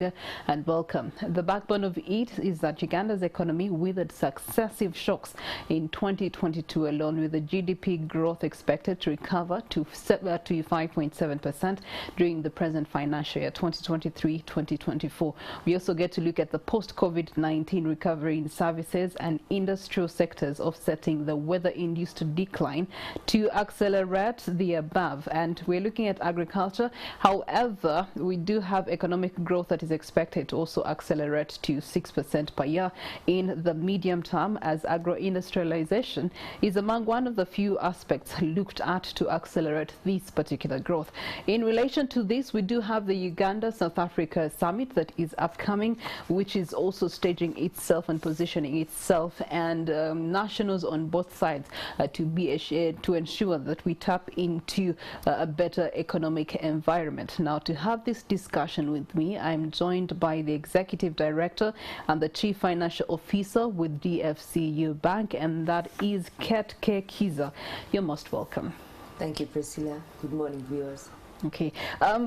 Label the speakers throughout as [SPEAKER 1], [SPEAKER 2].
[SPEAKER 1] And welcome. The backbone of it is that Uganda's economy withered successive shocks in 2022 alone, with the GDP growth expected to recover to 5.7% during the present financial year 2023-2024. We also get to look at the post-COVID-19 recovery in services and industrial sectors, offsetting the weather-induced decline to accelerate the above. And we're looking at agriculture. However, we do have economic growth that is expected to also accelerate to 6% per year in the medium term, as agro-industrialization is among one of the few aspects looked at to accelerate this particular growth. In relation to this, we do have the Uganda-South Africa summit that is upcoming, which is also staging itself and positioning itself and nationals on both sides to ensure that we tap into a better economic environment. Now, to have this discussion with me, I'm joined by the Executive Director and the Chief Financial Officer with DFCU Bank, and that is Kiiza. You're most welcome.
[SPEAKER 2] Thank you, Priscilla. Good morning, viewers.
[SPEAKER 1] Okay,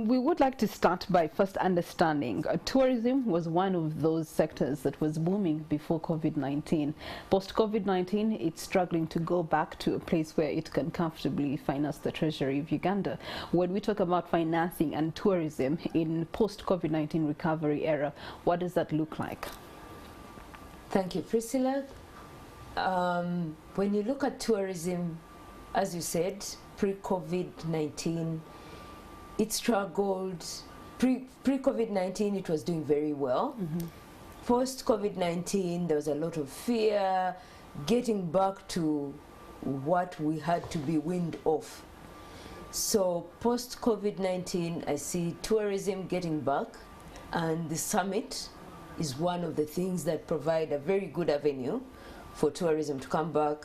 [SPEAKER 1] we would like to start by first understanding tourism was one of those sectors that was booming before COVID-19. Post-COVID-19, it's struggling to go back to a place where it can comfortably finance the treasury of Uganda. When we talk about financing and tourism in post-COVID-19 recovery era, what does that look like?
[SPEAKER 2] Thank you, Priscilla. When you look at tourism, as you said, pre-COVID-19, it struggled. Pre-COVID-19, it was doing very well. Post-COVID-19, there was a lot of fear, getting back to what we had to be weaned off. So post-COVID-19, I see tourism getting back, and the summit is one of the things that provide a very good avenue for tourism to come back.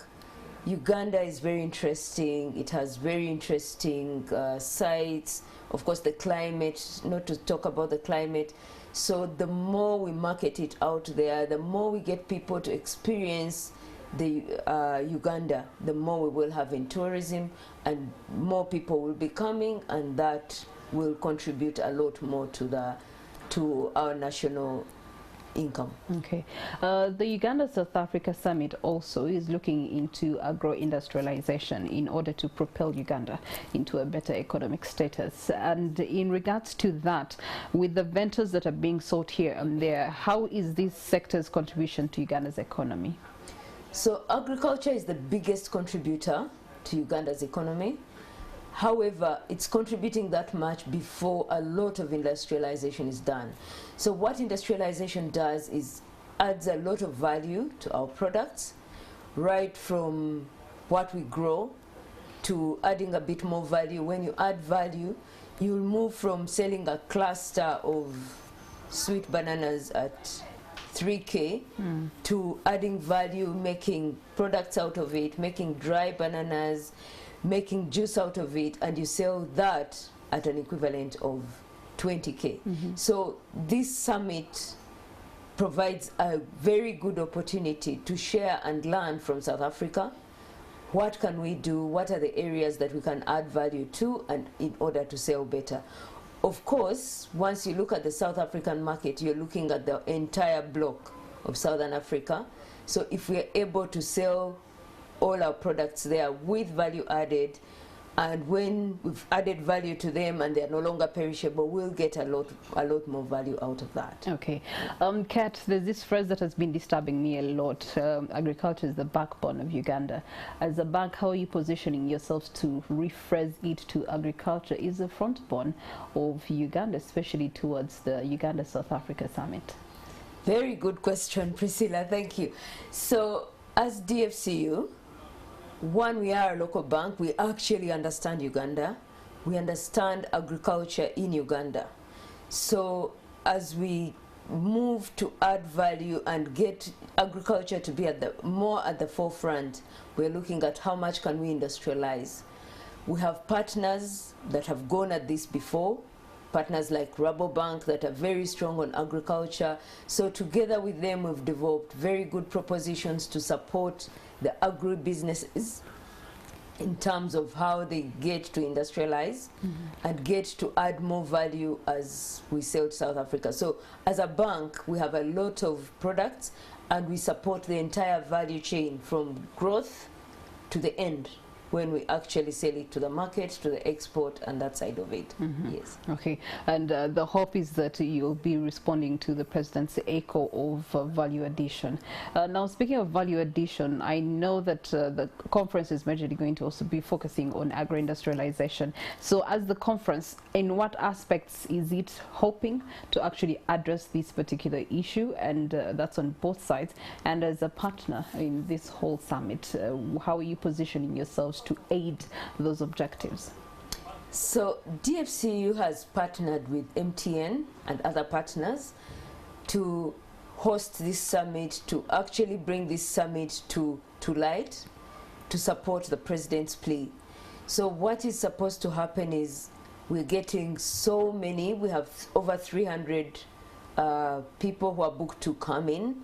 [SPEAKER 2] Uganda is very interesting. It has very interesting sites. Of course, the climate, not to talk about the climate. So the more we market it out there, the more we get people to experience the Uganda, the more we will have in tourism, and more people will be coming, and that will contribute a lot more to our national income.
[SPEAKER 1] Okay. The Uganda-South Africa summit also is looking into agro-industrialization in order to propel Uganda into a better economic status. And in regards to that, with the ventures that are being sought here and there, how is this sector's contribution to Uganda's economy?
[SPEAKER 2] So agriculture is the biggest contributor to Uganda's economy. However, it's contributing that much before a lot of industrialization is done. So what industrialization does is adds a lot of value to our products, right from what we grow to adding a bit more value. When you add value, you'll move from selling a cluster of sweet bananas at 3K to adding value, making products out of it, making dry bananas, making juice out of it, and you sell that at an equivalent of 20K. So this summit provides a very good opportunity to share and learn from South Africa. What can we do? What are the areas that we can add value to, and in order to sell better? Of course, once you look at the South African market, you're looking at the entire block of Southern Africa. So if we're able to sell all our products there with value added, and when we've added value to them and they're no longer perishable, we'll get a lot more value out of that.
[SPEAKER 1] Okay. Kat, there's this phrase that has been disturbing me a lot. Agriculture is the backbone of Uganda. As a bank, how are you positioning yourselves to rephrase it to agriculture is the front bone of Uganda, especially towards the Uganda-South Africa summit?
[SPEAKER 2] Very good question, Priscilla. Thank you. So as DFCU, one, we are a local bank. We actually understand Uganda. We understand agriculture in Uganda. So as we move to add value and get agriculture to be more at the forefront, we're looking at how much can we industrialize. We have partners that have gone at this before, partners like Rabobank that are very strong on agriculture. So together with them, we've developed very good propositions to support the agri-businesses in terms of how they get to industrialize and get to add more value as we sell to South Africa. So as a bank, we have a lot of products and we support the entire value chain from growth to the end, when we actually sell it to the market, to the export, and that side of it. Yes.
[SPEAKER 1] Okay, and the hope is that you'll be responding to the President's echo of value addition. Now, speaking of value addition, I know that the conference is majorly going to also be focusing on agro-industrialization. So as the conference, in what aspects is it hoping to actually address this particular issue? And that's on both sides. And as a partner in this whole summit, how are you positioning yourselves to aid those objectives?
[SPEAKER 2] So DFCU has partnered with MTN and other partners to host this summit, to actually bring this summit to light, to support the President's plea. So what is supposed to happen is we're getting so many, we have over 300 people who are booked to come in,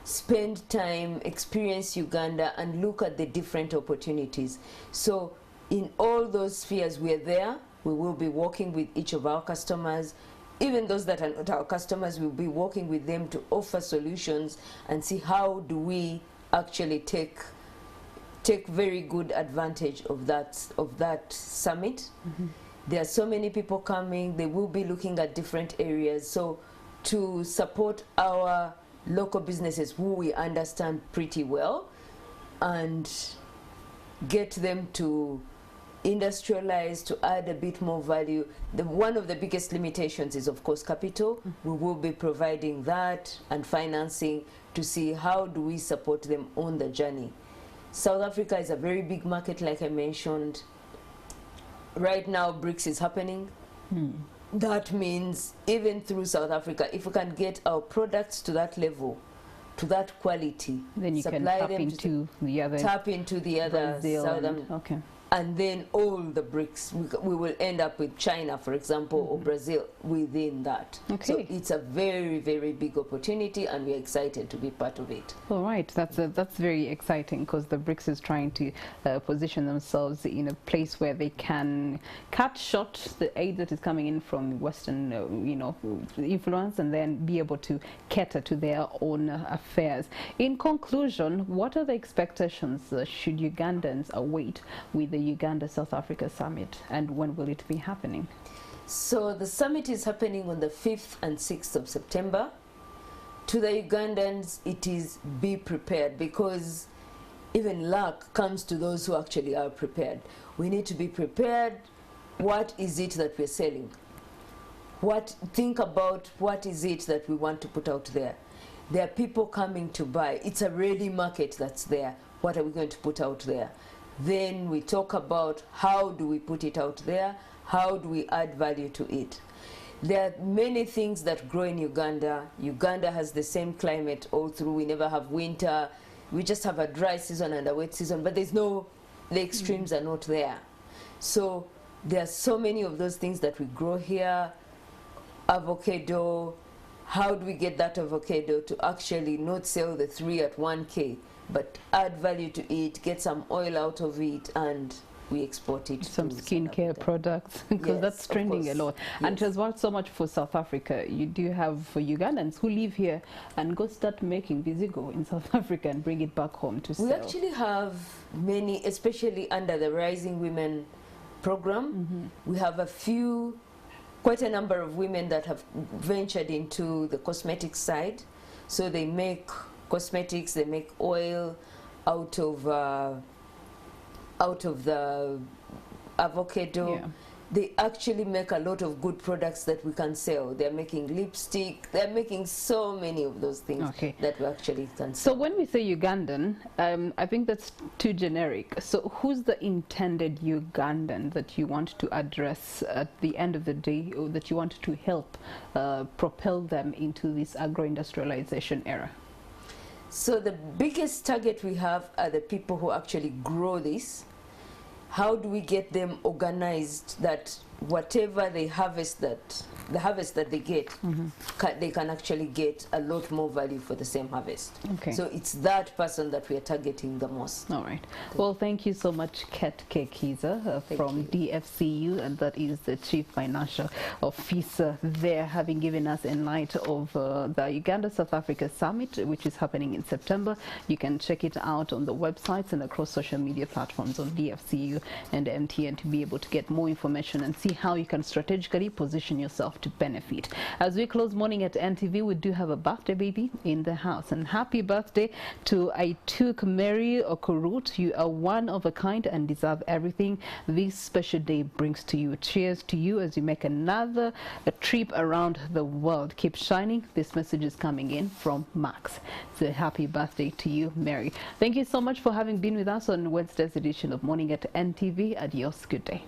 [SPEAKER 2] spend time, experience Uganda, and look at the different opportunities. So in all those spheres we're there, we will be working with each of our customers. Even those that are not our customers, we'll be working with them to offer solutions and see how do we actually take very good advantage of that summit. There are so many people coming, they will be looking at different areas. So to support our local businesses who we understand pretty well and get them to industrialize, to add a bit more value. One of the biggest limitations is, of course, capital. We will be providing that and financing to see how do we support them on the journey. South Africa is a very big market, like I mentioned. Right now, BRICS is happening. That means even through South Africa, if we can get our products to that level, to that quality,
[SPEAKER 1] then you can tap into the other
[SPEAKER 2] southern.
[SPEAKER 1] Okay.
[SPEAKER 2] And then all the BRICS, we will end up with China, for example, or Brazil within that.
[SPEAKER 1] Okay.
[SPEAKER 2] So it's a very, very big opportunity, and we're excited to be part of it.
[SPEAKER 1] All right, that's very exciting, because the BRICS is trying to position themselves in a place where they can cut short the aid that is coming in from Western, influence, and then be able to cater to their own affairs. In conclusion, what are the expectations should Ugandans await with the Uganda-South Africa summit, and when will it be happening?
[SPEAKER 2] So the summit is happening on the 5th and 6th of September. To the Ugandans, it is be prepared, because even luck comes to those who actually are prepared. We need to be prepared. What is it that we're selling? Think about what is it that we want to put out there. There are people coming to buy. It's a ready market that's there. What are we going to put out there? Then we talk about how do we put it out there, how do we add value to it. There are many things that grow in Uganda. Uganda has the same climate all through. We never have winter. We just have a dry season and a wet season, but the extremes are not there. So there are so many of those things that we grow here. Avocado, how do we get that avocado to actually not sell the 3 at 1K? But add value to it, get some oil out of it, and we export it.
[SPEAKER 1] Some skincare products, because that's trending a lot. Yes. And as well, so much for South Africa. You do have for Ugandans who live here and go start making Bizigo in South Africa and bring it back home to sell.
[SPEAKER 2] We actually have many, especially under the Rising Women program. We have quite a number of women that have ventured into the cosmetics side. So they make cosmetics, they make oil out of the avocado. Yeah. They actually make a lot of good products that we can sell. They're making lipstick. They're making so many of those things that we actually can sell.
[SPEAKER 1] So when we say Ugandan, I think that's too generic. So who's the intended Ugandan that you want to address at the end of the day, or that you want to help propel them into this agro-industrialization era?
[SPEAKER 2] So the biggest target we have are the people who actually grow this. How do we get them organized that whatever they harvest the harvest that they get, they can actually get a lot more value for the same harvest.
[SPEAKER 1] Okay.
[SPEAKER 2] So it's that person that we are targeting the most.
[SPEAKER 1] All right. Well, thank you so much, Kiiza from DFCU, and that is the Chief Financial Officer there, having given us a light of the Uganda-South Africa Summit, which is happening in September. You can check it out on the websites and across social media platforms on DFCU and MTN to be able to get more information and see how you can strategically position yourself to benefit. As we close morning at NTV, we do have a birthday baby in the house, and happy birthday to Aituk Mary Okurut. You are one of a kind and deserve everything this special day brings to you. Cheers to you as you make another trip around the world. Keep shining. This message is coming in from Max. So happy birthday to you, Mary. Thank you so much for having been with us on Wednesday's edition of Morning at NTV. Adios. Good day.